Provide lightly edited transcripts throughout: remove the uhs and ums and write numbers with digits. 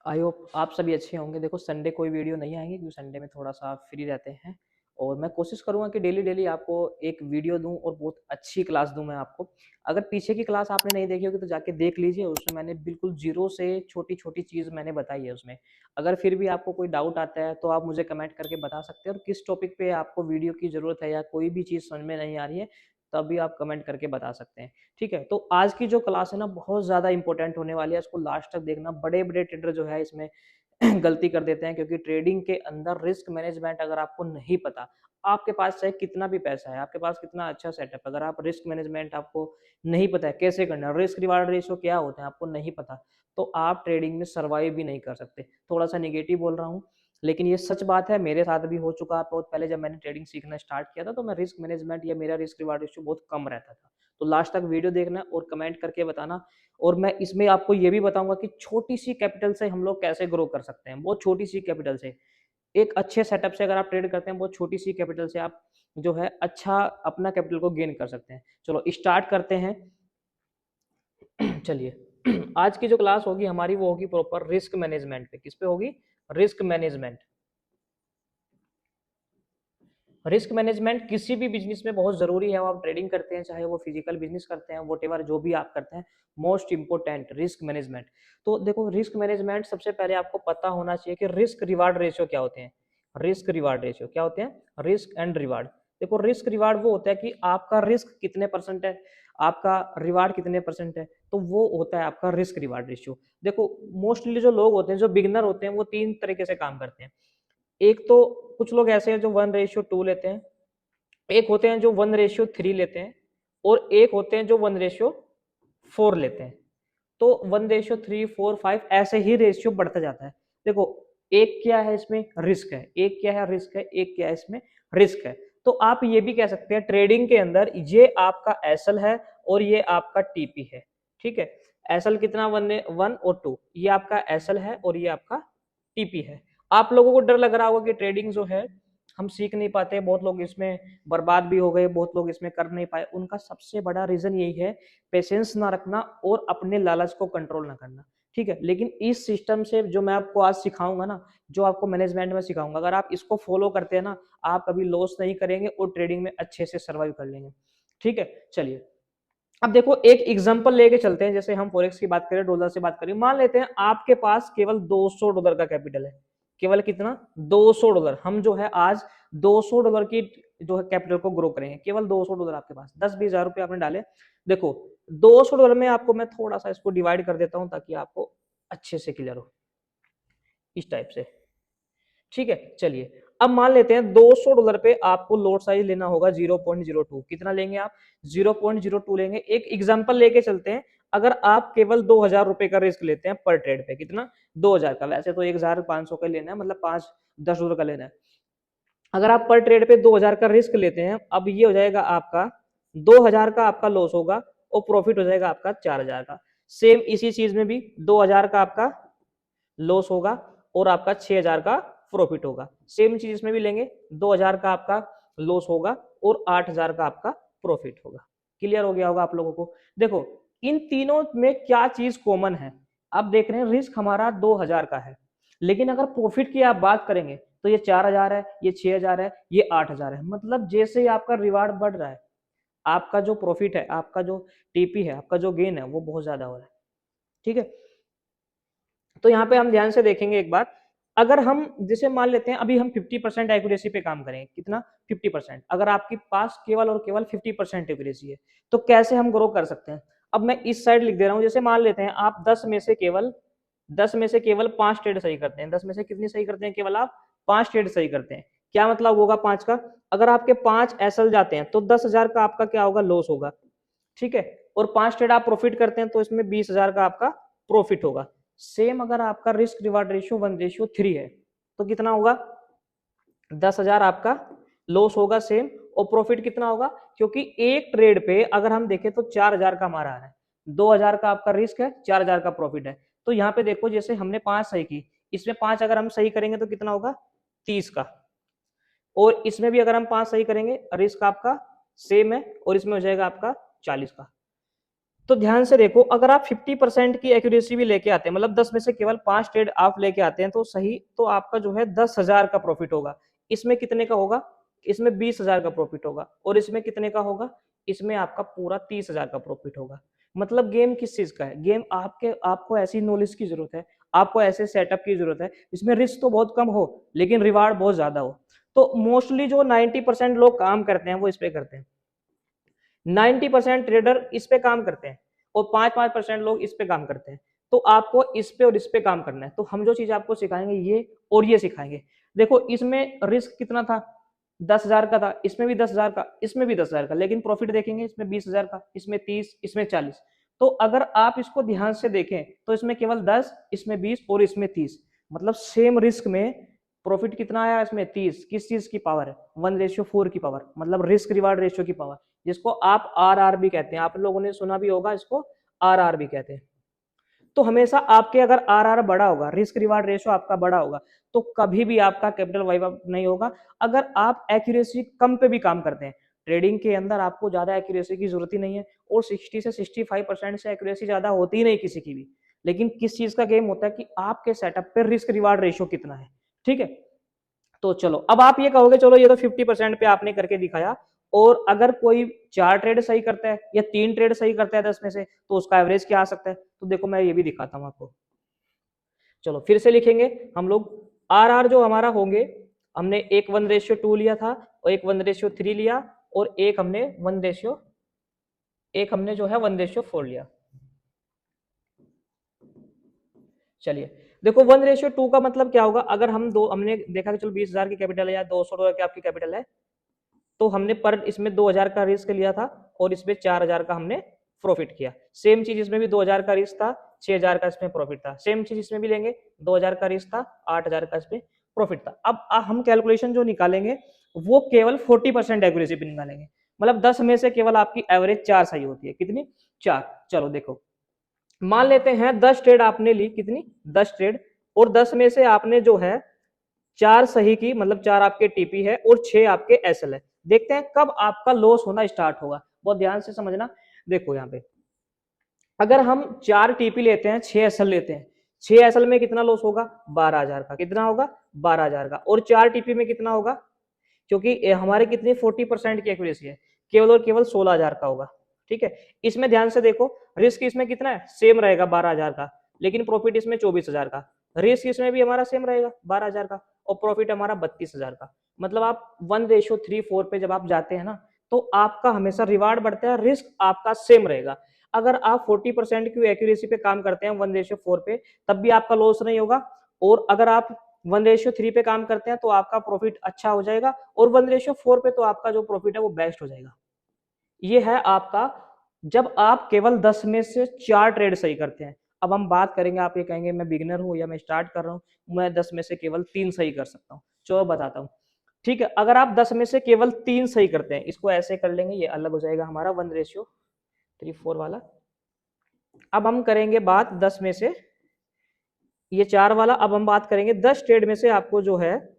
I hope आप सभी अच्छे होंगे। देखो संडे कोई वीडियो नहीं आएंगे क्योंकि संडे में थोड़ा सा फ्री रहते हैं और मैं कोशिश करूंगा कि डेली डेली आपको एक वीडियो दूं और बहुत अच्छी क्लास दूं मैं आपको। अगर पीछे की क्लास आपने नहीं देखी होगी तो जाके देख लीजिए, उसमें मैंने बिल्कुल जीरो से छोटी छोटी चीज़ मैंने बताई है उसमें। अगर फिर भी आपको कोई डाउट आता है तो आप मुझे कमेंट करके बता सकते हैं, और किस टॉपिक पे आपको वीडियो की ज़रूरत है या कोई भी चीज़ समझ में नहीं आ रही है तब भी आप कमेंट करके बता सकते हैं। ठीक है, तो आज की जो क्लास है ना बहुत ज़्यादा इंपॉर्टेंट होने वाली है, इसको लास्ट तक देखना। बड़े बड़े ट्रेडर जो है इसमें गलती कर देते हैं, क्योंकि ट्रेडिंग के अंदर रिस्क मैनेजमेंट अगर आपको नहीं पता, आपके पास चाहे कितना भी पैसा है, आपके पास कितना अच्छा सेटअप, अगर आप रिस्क मैनेजमेंट आपको नहीं पता है कैसे करना, रिस्क रिवार्ड रेशियो क्या होता है आपको नहीं पता, तो आप ट्रेडिंग में सर्वाइव भी नहीं कर सकते। थोड़ा सा निगेटिव बोल रहा हूँ, लेकिन ये सच बात है, मेरे साथ भी हो चुका है। बहुत पहले जब मैंने ट्रेडिंग सीखना स्टार्ट किया था तो मैं रिस्क मैनेजमेंट या मेरा रिस्क रिवार्ड रेशियो बहुत कम रहता था। तो लास्ट तक वीडियो देखना और कमेंट करके बताना। और मैं इसमें आपको ये भी बताऊंगा कि छोटी सी कैपिटल से हम लोग कैसे ग्रो कर सकते हैं। बहुत छोटी सी कैपिटल से, एक अच्छे सेटअप से अगर आप ट्रेड करते हैं, बहुत छोटी सी कैपिटल से आप जो है अच्छा अपना कैपिटल को गेन कर सकते हैं। चलो स्टार्ट करते हैं। चलिए आज की जो क्लास होगी हमारी वो होगी प्रॉपर रिस्क मैनेजमेंट पे। किस पे होगी? Risk management. रिस्क मैनेजमेंट किसी भी बिजनेस में बहुत जरूरी है, वो आप ट्रेडिंग करते हैं चाहे वो फिजिकल बिजनेस करते हैं, वोट जो भी आप करते हैं, मोस्ट इंपोर्टेंट रिस्क मैनेजमेंट। तो देखो रिस्क मैनेजमेंट सबसे पहले आपको पता होना चाहिए कि रिस्क रिवार्ड रेशियो क्या होते हैं। रिस्क रिवार्ड रेशियो क्या होते हैं? Risk and reward. देखो रिस्क रिवार्ड वो होता है कि आपका रिस्क कितने परसेंट है, आपका रिवार्ड कितने परसेंट है, तो वो होता है आपका रिस्क रिवार्ड रेशियो। देखो मोस्टली जो लोग होते हैं, जो बिगिनर होते हैं, वो तीन तरीके से काम करते हैं। एक तो कुछ लोग ऐसे हैं जो 1:2 लेते हैं, एक होते हैं जो 1:3 लेते हैं, और एक होते हैं जो 1:4 लेते हैं। तो 1:3, 4, 5 ऐसे ही रेशियो बढ़ता जाता है। देखो एक क्या है इसमें? रिस्क है। एक क्या है? रिस्क है। एक क्या है इसमें? रिस्क है। तो आप ये भी कह सकते हैं ट्रेडिंग के अंदर ये आपका एसएल है और ये आपका टीपी है। ठीक है, एसएल कितना? 1 और 2, ये आपका एसएल है और ये आपका टीपी है। आप लोगों को डर लग रहा होगा कि ट्रेडिंग जो है हम सीख नहीं पाते, बहुत लोग इसमें बर्बाद भी हो गए, बहुत लोग इसमें कर नहीं पाए। उनका सबसे बड़ा रीजन यही है, पेशेंस ना रखना और अपने लालच को कंट्रोल ना करना। ठीक है, लेकिन इस सिस्टम से जो मैं आपको आज सिखाऊंगा ना, जो आपको मैनेजमेंट में सिखाऊंगा, अगर आप इसको फॉलो करते हैं ना, आप कभी लॉस नहीं करेंगे और ट्रेडिंग में अच्छे से सर्वाइव कर लेंगे। ठीक है, चलिए अब देखो एक एग्जांपल लेके चलते हैं। जैसे हम फॉरेक्स की बात करें, डॉलर से बात करें, मान लेते हैं आपके पास केवल $200 का कैपिटल है। केवल कितना? $200। हम जो है आज $200 की जो है कैपिटल को ग्रो करेंगे। केवल $200 आपके पास, 10-20 हज़ार रुपए आपने डाले। देखो $200 में आपको मैं थोड़ा सा इसको डिवाइड कर देता हूं ताकि आपको अच्छे से क्लियर हो, इस टाइप से। ठीक है, चलिए अब मान लेते हैं $200 पे आपको लोट साइज लेना होगा 0.02। कितना लेंगे आप? 0.02 लेंगे। एक एग्जांपल लेके चलते हैं। अगर आप केवल $2,000 का रिस्क लेते हैं पर ट्रेड पे, कितना? 2,000 का। वैसे तो 1,500 का लेना है, मतलब 5-10 का लेना है। अगर आप पर ट्रेड पे 2,000 का रिस्क लेते हैं, अब ये हो जाएगा आपका 2,000 का आपका लॉस होगा और प्रॉफिट हो जाएगा आपका 4,000 का। सेम इसी चीज में भी 2,000 का आपका लॉस होगा और आपका 6,000 का प्रॉफिट होगा। सेम चीज इसमें भी लेंगे, 2,000 का आपका लॉस होगा और 8,000 का आपका प्रॉफिट होगा। क्लियर हो गया होगा आप लोगों को। देखो इन तीनों में क्या चीज कॉमन है? आप देख रहे हैं रिस्क हमारा 2,000 का है, लेकिन अगर प्रॉफिट की आप बात करेंगे तो ये 4,000 है, ये 6,000 है, ये 8,000 है। मतलब जैसे ही आपका रिवार्ड बढ़ रहा है, आपका जो प्रॉफिट है, आपका जो टीपी है, आपका जो गेन है, वो बहुत ज्यादा हो रहा है। ठीक है, तो यहाँ पे हम ध्यान से देखेंगे एक बात। अगर हम जैसे मान लेते हैं अभी हम 50% एक्यूरेसी पे काम करेंगे। कितना? 50%। अगर आपके पास केवल और केवल 50% एक्यूरेसी है तो कैसे हम ग्रो कर सकते हैं? अब मैं इस साइड लिख दे रहा हूँ। जैसे मान लेते हैं आप 10 में से केवल 5 ट्रेड सही करते हैं। 10 में से कितनी सही करते हैं? केवल आप 5 ट्रेड सही करते हैं। क्या मतलब होगा 5 का? अगर आपके 5 एसएल जाते हैं तो 10,000 का आपका क्या होगा? लॉस होगा। ठीक है, और 5 ट्रेड आप प्रॉफिट करते हैं तो इसमें 20,000 का आपका प्रॉफिट होगा। सेम अगर आपका रिस्क रिवार्ड रेशियो 1:3 है तो कितना होगा? 10,000 आपका लॉस होगा सेम, और प्रॉफिट कितना होगा? क्योंकि एक ट्रेड पे अगर हम देखें तो 4,000 का हमारा है, 2,000 का आपका रिस्क है, 4,000 का प्रॉफिट है। तो यहाँ पे देखो जैसे हमने 5 सही की, इसमें 5 अगर हम सही करेंगे तो कितना होगा? 30 का। और इसमें भी अगर हम 5 सही करेंगे, रिस्क आपका सेम है और इसमें हो जाएगा आपका 40 का। तो ध्यान से देखो, अगर आप 50% की एक्यूरेसी भी लेके आते हैं, मतलब 10 में से केवल 5 ट्रेड आप लेके आते हैं तो सही, तो आपका जो है 10,000 का प्रॉफिट होगा। इसमें कितने का होगा? इसमें 20,000 का प्रॉफिट होगा। और इसमें कितने का होगा? इसमें आपका पूरा 30,000 का प्रॉफिट होगा। मतलब गेम किस चीज का है? गेम आपको ऐसी नॉलेज की जरूरत है, आपको ऐसे सेटअप की जरूरत है जिसमें रिस्क तो बहुत कम हो लेकिन रिवार्ड बहुत ज्यादा हो। तो मोस्टली जो 90% लोग काम करते हैं वो इस पे करते हैं। 90% ट्रेडर इस पे काम करते हैं और 5-5% लोग इस पे काम करते हैं। तो आपको इस पे और इस पे काम करना है। तो हम जो चीज आपको सिखाएंगे ये और ये सिखाएंगे। देखो इसमें रिस्क कितना था? 10,000 का था, इसमें भी 10,000 का, इसमें भी 10,000 का, लेकिन प्रॉफिट देखेंगे इसमें 20,000 का, इसमें 30, इसमें 40। तो अगर आप इसको ध्यान से देखें तो इसमें केवल 10, इसमें 20 और इसमें 30, मतलब सेम रिस्क में प्रॉफिट कितना आया? इसमें 30। किस चीज की पावर है? 1:4 की पावर, मतलब रिस्क रिवार्ड रेशियो की पावर, जिसको आप आरआर भी कहते हैं। आप लोगों ने सुना भी होगा इसको, आरआर भी कहते हैं। तो हमेशा आपके अगर आरआर बड़ा होगा, रिस्क रिवार्ड रेशियो आपका बड़ा होगा, तो कभी भी आपका कैपिटल वाइप अप नहीं होगा। अगर आप एक्यूरेसी कम पे भी काम करते हैं, ट्रेडिंग के अंदर आपको ज्यादा एक्यूरेसी की जरूरत ही नहीं है, और 60 से 65% से एक्यूरेसी ज्यादा होती ही नहीं किसी की भी। लेकिन किस चीज का गेम होता है कि आपके सेटअप पे रिस्क रिवार्ड रेशियो कितना है। ठीक है, तो चलो अब आप ये कहोगे चलो ये तो 50% पे आपने करके दिखाया, और अगर कोई 4 ट्रेड सही करता है या 3 ट्रेड सही करता है 10 में से, तो उसका एवरेज क्या आ सकता है? तो देखो मैं ये भी दिखाता हूं आपको। चलो फिर से लिखेंगे हम लोग। आर आर जो हमारा होंगे, हमने एक 1:2 लिया था, और एक 1:3 लिया, और एक हमने जो है 1:4 लिया। चलिए देखो 1:2 का मतलब क्या होगा? अगर हमने देखा कि चलो 20,000 की कैपिटल है या $200 की आपकी कैपिटल है, तो हमने पर इसमें 2,000 का रिस्क लिया था और इसमें 4,000 का हमने प्रॉफिट किया। सेम चीज इसमें भी 2,000 का रिस्क था, 6,000 का इसमें प्रॉफिट था। सेम चीज इसमें भी लेंगे, 2,000 का रिस्क था, 8,000 का इसमें प्रॉफिट था। अब हम कैलकुलेशन जो निकालेंगे वो केवल 40% एक्यूरेसी पे निकालेंगे, मतलब 10 में से केवल आपकी एवरेज 4 सही होती है। कितनी? 4। चलो देखो, मान लेते हैं 10 ट्रेड आपने ली, कितनी? 10 ट्रेड, और 10 में से आपने जो है 4 सही की, मतलब 4 आपके टीपी है और 6 आपके एसएल है। देखते हैं कब आपका लॉस होना स्टार्ट होगा, बहुत ध्यान से समझना। देखो यहाँ पे अगर हम 4 टीपी लेते हैं, 6 एसएल लेते हैं, 6 एसएल में कितना लॉस होगा? 12,000 का। कितना होगा? 12,000 का। और 4 टीपी में कितना होगा? क्योंकि हमारे कितनी 40% की एक्यूरेसी है, केवल और केवल 16,000 का होगा। ठीक है, इसमें ध्यान से देखो, रिस्क इसमें कितना है? सेम रहेगा 12,000 का, लेकिन प्रॉफिट इसमें 24,000 का। रिस्क इसमें भी हमारा सेम रहेगा 12,000 का, और प्रॉफिट हमारा 32,000 का। मतलब आप 1:3-4 पे जब आप जाते हैं ना, तो आपका हमेशा रिवार्ड बढ़ता है, रिस्क आपका सेम रहेगा। अगर आप 40% की एक्यूरेसी पे काम करते हैं 1:4 पे, तब भी आपका लॉस नहीं होगा। और अगर आप 1:3 पे काम करते हैं तो आपका प्रॉफिट अच्छा हो जाएगा, और 1:4 पे तो आपका जो प्रॉफिट है वो बेस्ट हो जाएगा। ये है आपका, जब आप केवल 10 में से 4 ट्रेड सही करते हैं। अब हम बात करेंगे, आप ये कहेंगे मैं बिगिनर हूं या मैं स्टार्ट कर रहा हूं, मैं 10 में से केवल 3 सही कर सकता हूं। चलो बताता हूं। ठीक है, अगर आप 10 में से केवल 3 सही करते हैं, इसको ऐसे कर लेंगे, ये अलग हो जाएगा हमारा 1:3-4 वाला। अब हम करेंगे बात 10 में से, ये 4 वाला। अब हम बात करेंगे 10 ट्रेड में से आपको जो है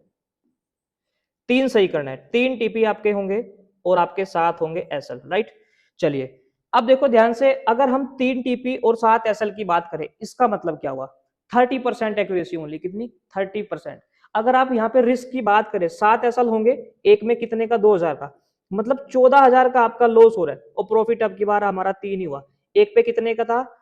3 सही करना है। 3 टीपी आपके होंगे और आपके 7 होंगे एसएल, राइट। चलिए अब देखो ध्यान से, अगर हम 3 टीपी और 7 एसएल की बात करें, इसका मतलब क्या हुआ? 30% एक्यूरेसी ओनली। कितनी? 30%। अगर आप यहाँ पे रिस्क की बात करें, 7 एसएल होंगे, एक में कितने का? 2,000 का, मतलब 14,000 का आपका लॉस हो रहा है, और प्रॉफिट अब की बार हमारा 3 ही हुआ। एक पे कितने का था?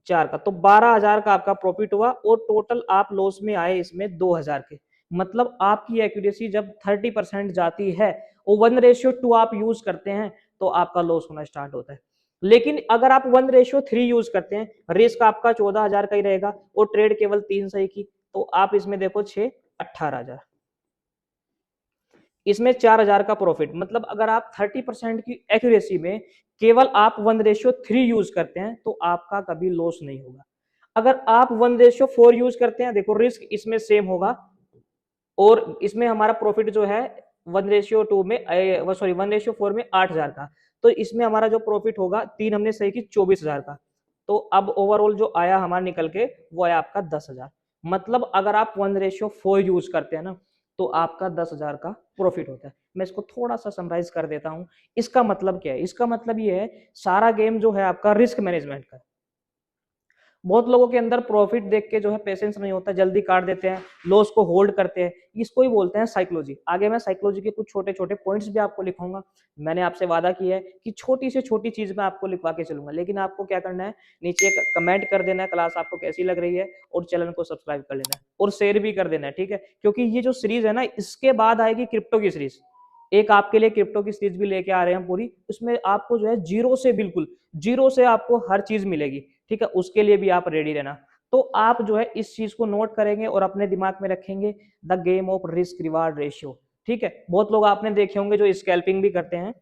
4 का, तो 12,000 का आपका प्रॉफिट हुआ, और टोटल आप लॉस में आए इसमें 2,000 के। मतलब आपकी एक्यूरेसी जब 30% जाती है और 1:2 आप यूज करते हैं, तो आपका लॉस होना स्टार्ट होता है। लेकिन अगर आप 1:3 यूज करते हैं, रिस्क आपका 14,000 का ही रहेगा, और ट्रेड केवल 3 सही की, तो आप इसमें देखो 6, 18,000, इसमें 4,000 का प्रॉफिट। मतलब अगर आप 30% की एक्यूरेसी में केवल आप 1:3 यूज करते हैं, तो आपका कभी लॉस नहीं होगा। अगर आप 1:4 यूज करते हैं, देखो रिस्क इसमें सेम होगा, और इसमें हमारा प्रॉफिट जो है 1:2 में, सॉरी 1:4 में 8,000 का, तो इसमें हमारा जो प्रॉफिट होगा, 3 हमने सही की 24,000 का। तो अब ओवरऑल जो आया हमारा निकल के, वो आया आपका 10,000। मतलब अगर आप 1:4 यूज करते हैं ना, तो आपका 10,000 का प्रॉफिट होता है। मैं इसको थोड़ा सा समराइज कर देता हूँ। इसका मतलब क्या है? इसका मतलब ये है, सारा गेम जो है आपका रिस्क मैनेजमेंट का। बहुत लोगों के अंदर प्रॉफिट देख के जो है पेशेंस नहीं होता, जल्दी काट देते हैं, लॉस को होल्ड करते हैं। इसको ही बोलते हैं साइकोलॉजी। आगे मैं साइकोलॉजी के कुछ छोटे छोटे पॉइंट्स भी आपको लिखूंगा। मैंने आपसे वादा किया है कि छोटी से छोटी चीज मैं आपको लिखवा के चलूंगा, लेकिन आपको क्या करना है, नीचे एक कमेंट कर देना है क्लास आपको कैसी लग रही है, और चैनल को सब्सक्राइब कर लेना है और शेयर भी कर देना है, ठीक है? क्योंकि ये जो सीरीज है ना, इसके बाद आएगी क्रिप्टो की सीरीज। एक आपके लिए क्रिप्टो की सीरीज भी लेके आ रहे हैं पूरी। उसमें आपको जो है जीरो से, बिल्कुल जीरो से आपको हर चीज मिलेगी, ठीक है? उसके लिए भी आप रेडी रहना। तो आप जो है इस चीज को नोट करेंगे और अपने दिमाग में रखेंगे, the game of risk reward ratio, ठीक है? बहुत लोग आपने देखे होंगे जो स्कैल्पिंग भी करते हैं।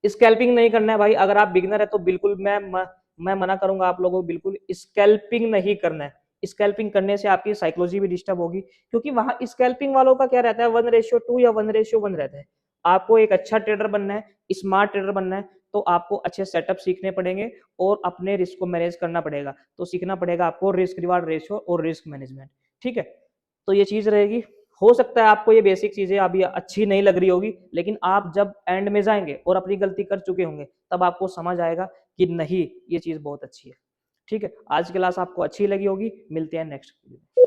स्कैल्पिंग नहीं करना है भाई। अगर आप बिगनर है तो बिल्कुल मैं मना करूंगा आप लोगों को, बिल्कुल स्कैल्पिंग नहीं करना है। स्कैल्पिंग करने से आपकी साइकोलॉजी भी डिस्टर्ब होगी, क्योंकि वहां स्कैल्पिंग वालों का क्या रहता है, 1:2 या 1:1 रहता है। आपको एक अच्छा ट्रेडर बनना है, स्मार्ट ट्रेडर बनना है, तो आपको अच्छे सेटअप सीखने पड़ेंगे और अपने रिस्क को मैनेज करना पड़ेगा। तो सीखना पड़ेगा आपको रिस्क रिवार्ड रेशियो और रिस्क मैनेजमेंट, ठीक है? तो ये चीज रहेगी। हो सकता है आपको ये बेसिक चीजें अभी अच्छी नहीं लग रही होगी, लेकिन आप जब एंड में जाएंगे और अपनी गलती कर चुके होंगे, तब आपको समझ आएगा कि नहीं, ये चीज बहुत अच्छी है, ठीक है? आज की क्लास आपको अच्छी लगी होगी। मिलते हैं नेक्स्ट वीडियो में।